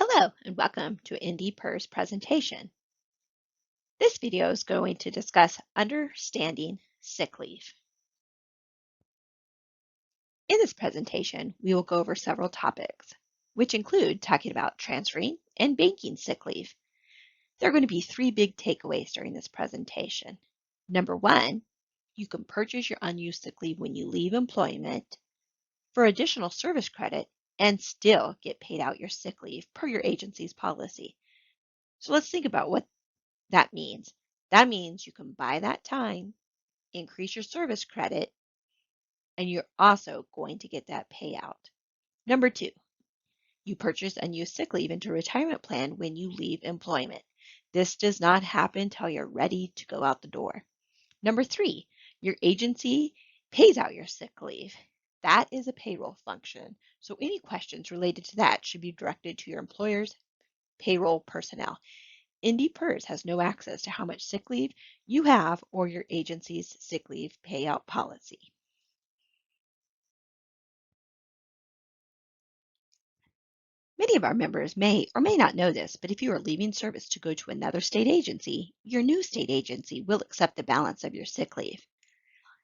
Hello and welcome to Indie PERS presentation. This video is going to discuss understanding sick leave. In this presentation, we will go over several topics, which include talking about transferring and banking sick leave. There are going to be three big takeaways during this presentation. Number one, you can purchase your unused sick leave when you leave employment for additional service credit and still get paid out your sick leave per your agency's policy. So let's think about what that means. That means you can buy that time, increase your service credit, and you're also going to get that payout. Number two, you purchase unused sick leave into a retirement plan when you leave employment. This does not happen until you're ready to go out the door. Number three, your agency pays out your sick leave. That is a payroll function. So any questions related to that should be directed to your employer's payroll personnel. Indie PERS has no access to how much sick leave you have or your agency's sick leave payout policy. Many of our members may or may not know this, but if you are leaving service to go to another state agency, your new state agency will accept the balance of your sick leave.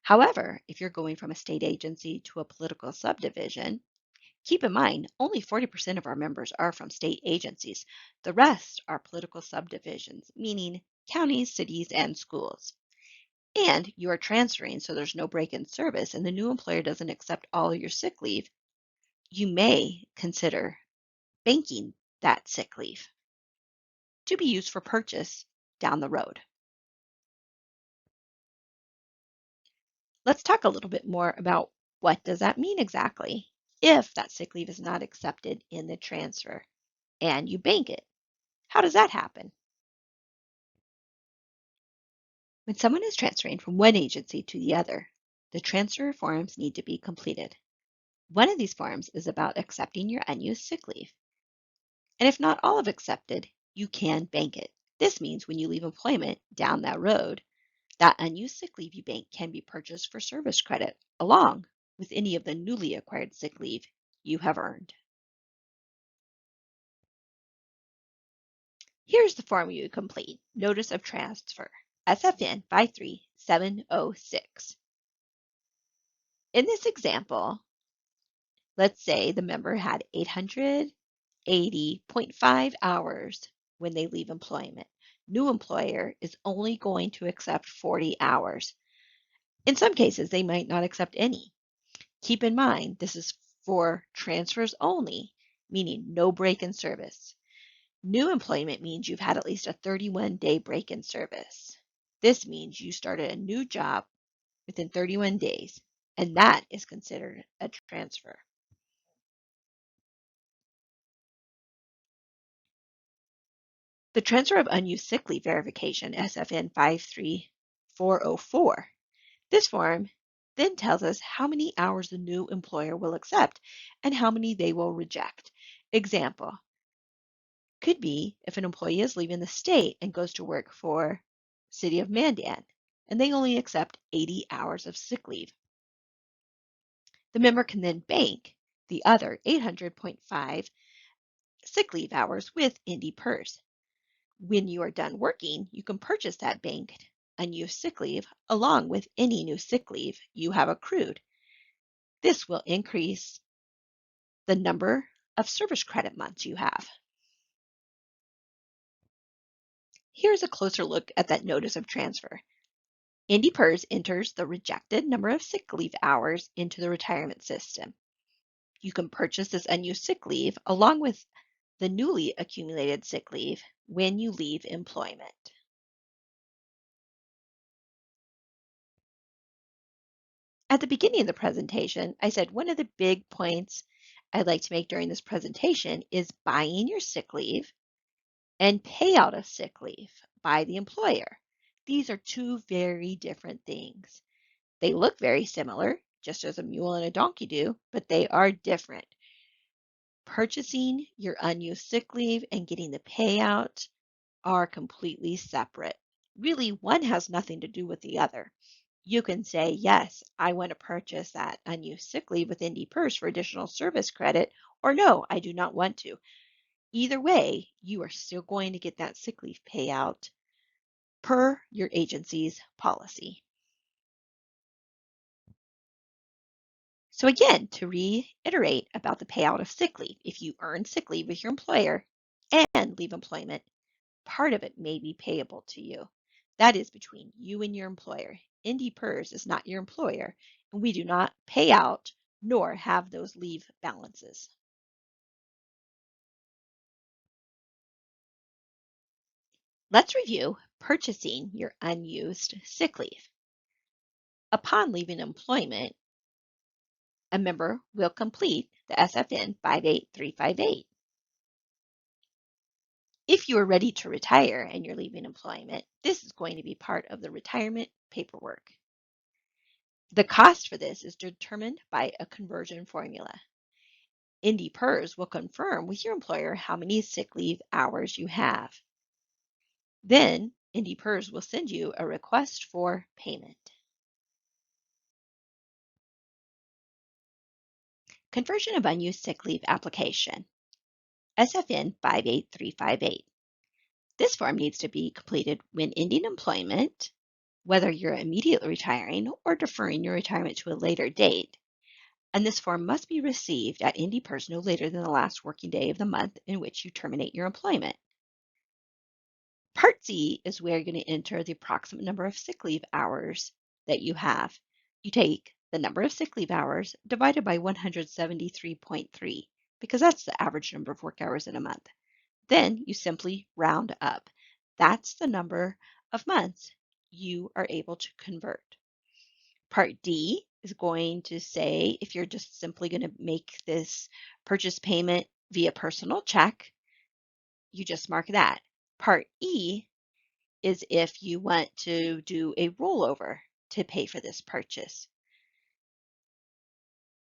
However, if you're going from a state agency to a political subdivision, keep in mind only 40% of our members are from state agencies. The rest are political subdivisions, meaning counties, cities, and schools. And you are transferring, so there's no break in service, and the new employer doesn't accept all of your sick leave, you may consider banking that sick leave to be used for purchase down the road. Let's talk a little bit more about what does that mean exactly if that sick leave is not accepted in the transfer and you bank it. How does that happen? When someone is transferring from one agency to the other, the transfer forms need to be completed. One of these forms is about accepting your unused sick leave. And if not all of accepted, you can bank it. This means when you leave employment down that road, that unused sick leave you bank can be purchased for service credit along with any of the newly acquired sick leave you have earned. Here's the form you complete, Notice of Transfer, SFN 53706. In this example, let's say the member had 880.5 hours when they leave employment. New employer is only going to accept 40 hours. In some cases, they might not accept any. Keep in mind, this is for transfers only, meaning no break in service. New employment means you've had at least a 31-day break in service. This means you started a new job within 31 days, and that is considered a transfer. The transfer of unused sick leave verification, SFN 53404. This form then tells us how many hours the new employer will accept and how many they will reject. Example could be if an employee is leaving the state and goes to work for City of Mandan, and they only accept 80 hours of sick leave. The member can then bank the other 800.5 sick leave hours with Indie PERS. When you are done working, you can purchase that banked unused sick leave along with any new sick leave you have accrued. This will increase the number of service credit months you have. Here's a closer look at that notice of transfer. Indie PERS enters the rejected number of sick leave hours into the retirement system. You can purchase this unused sick leave along with the newly accumulated sick leave when you leave employment. At the beginning of the presentation, I said one of the big points I'd like to make during this presentation is buying your sick leave and payout of sick leave by the employer. These are two very different things. They look very similar, just as a mule and a donkey do, but they are different. Purchasing your unused sick leave and getting the payout are completely separate. Really, one has nothing to do with the other. You can say, yes, I want to purchase that unused sick leave with Indie PERS for additional service credit, or no, I do not want to. Either way, you are still going to get that sick leave payout per your agency's policy. So again, to reiterate about the payout of sick leave, if you earn sick leave with your employer and leave employment, part of it may be payable to you. That is between you and your employer. Indy PERS is not your employer, and we do not pay out nor have those leave balances. Let's review purchasing your unused sick leave. Upon leaving employment, a member will complete the SFN 58358. If you are ready to retire and you're leaving employment, this is going to be part of the retirement paperwork. The cost for this is determined by a conversion formula. Indy PERS will confirm with your employer how many sick leave hours you have. Then Indy PERS will send you a request for payment. Conversion of unused sick leave application, SFN 58358. This form needs to be completed when ending employment, whether you're immediately retiring or deferring your retirement to a later date. And this form must be received at Indy PERS no later than the last working day of the month in which you terminate your employment. Part Z is where you're going to enter the approximate number of sick leave hours that you have. You take the number of sick leave hours divided by 173.3 because that's the average number of work hours in a month. Then you simply round up. That's the number of months you are able to convert. Part D is going to say if you're just simply going to make this purchase payment via personal check, you just mark that. Part E is if you want to do a rollover to pay for this purchase.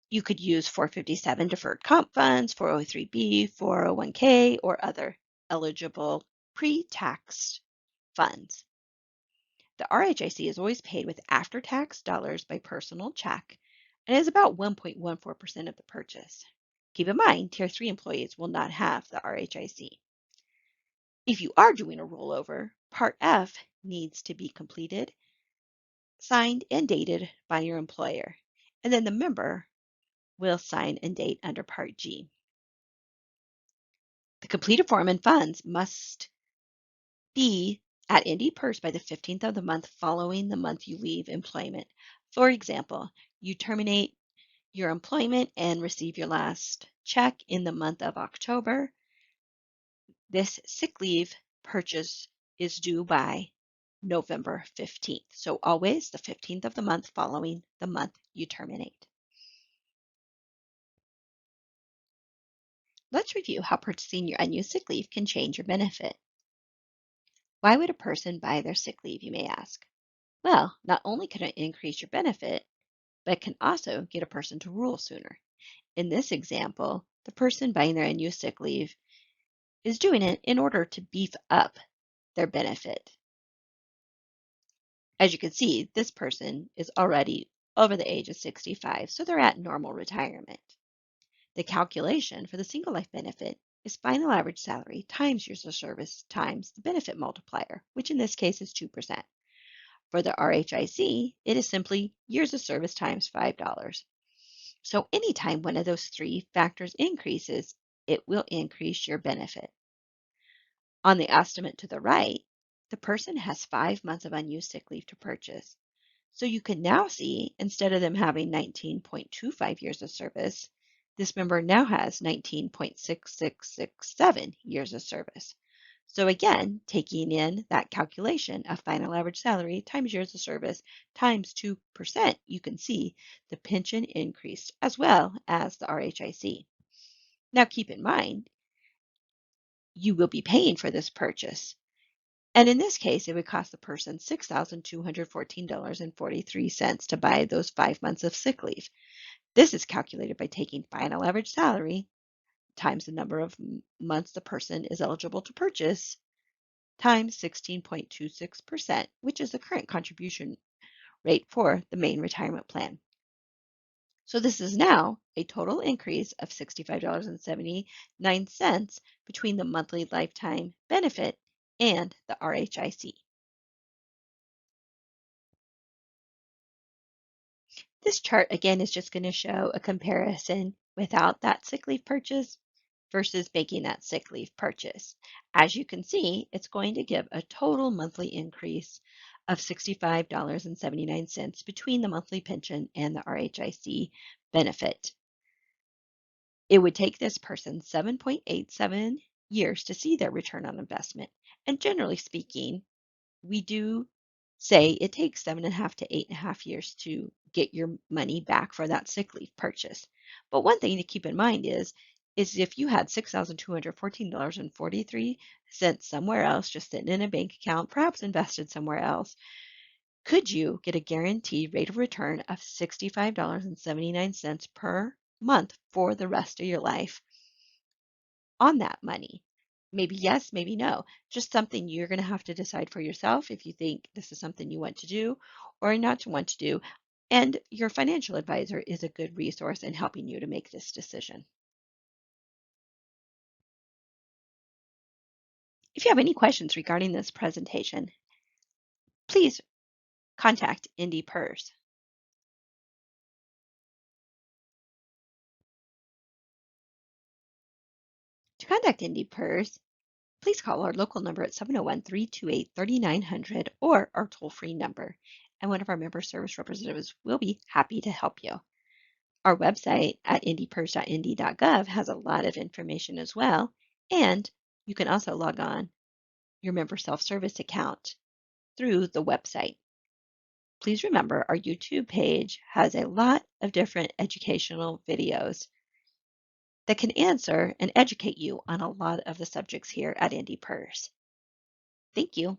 You could use 457 deferred comp funds, 403B, 401k, or other eligible pre-tax funds. The RHIC is always paid with after-tax dollars by personal check and is about 1.14% of the purchase. Keep in mind, Tier 3 employees will not have the RHIC. If you are doing a rollover, Part F needs to be completed, signed, and dated by your employer, and then the member will sign and date under Part G. The completed form and funds must be at Indy PERS by the 15th of the month following the month you leave employment. For example, you terminate your employment and receive your last check in the month of October. This sick leave purchase is due by November 15th. So always the 15th of the month following the month you terminate. Let's review how purchasing your unused sick leave can change your benefit. Why would a person buy their sick leave, you may ask? Well, not only can it increase your benefit, but it can also get a person to rule sooner. In this example, the person buying their unused sick leave is doing it in order to beef up their benefit. As you can see, this person is already over the age of 65, so they're at normal retirement. The calculation for the single life benefit is final average salary times years of service times the benefit multiplier, which in this case is 2%. For the RHIC, it is simply years of service times $5. So anytime one of those three factors increases, it will increase your benefit. On the estimate to the right, the person has 5 months of unused sick leave to purchase. So you can now see, instead of them having 19.25 years of service, this member now has 19.6667 years of service. So again, taking in that calculation of final average salary times years of service times 2%, you can see the pension increased as well as the RHIC. Now keep in mind, you will be paying for this purchase. And in this case, it would cost the person $6,214.43 to buy those 5 months of sick leave. This is calculated by taking final average salary times the number of months the person is eligible to purchase times 16.26%, which is the current contribution rate for the main retirement plan. So this is now a total increase of $65.79 between the monthly lifetime benefit and the RHIC. This chart again is just going to show a comparison without that sick leave purchase versus making that sick leave purchase. As you can see, it's going to give a total monthly increase of $65.79 between the monthly pension and the RHIC benefit. It would take this person 7.87 years to see their return on investment. And generally speaking, we do say it takes 7.5 to 8.5 years to get your money back for that sick leave purchase. But one thing to keep in mind is if you had $6,214.43 somewhere else, just sitting in a bank account, perhaps invested somewhere else, could you get a guaranteed rate of return of $65.79 per month for the rest of your life on that money? Maybe yes, maybe no. Just something you're going to have to decide for yourself if you think this is something you want to do or not to want to do. And your financial advisor is a good resource in helping you to make this decision. If you have any questions regarding this presentation, please contact Indy PERS. To contact Indy PERS, please call our local number at 701-328-3900 or our toll-free number, and one of our member service representatives will be happy to help you. Our website at indypers.indy.gov has a lot of information as well, and you can also log on your member self-service account through the website. Please remember our YouTube page has a lot of different educational videos that can answer and educate you on a lot of the subjects here at Indy PERS. Thank you.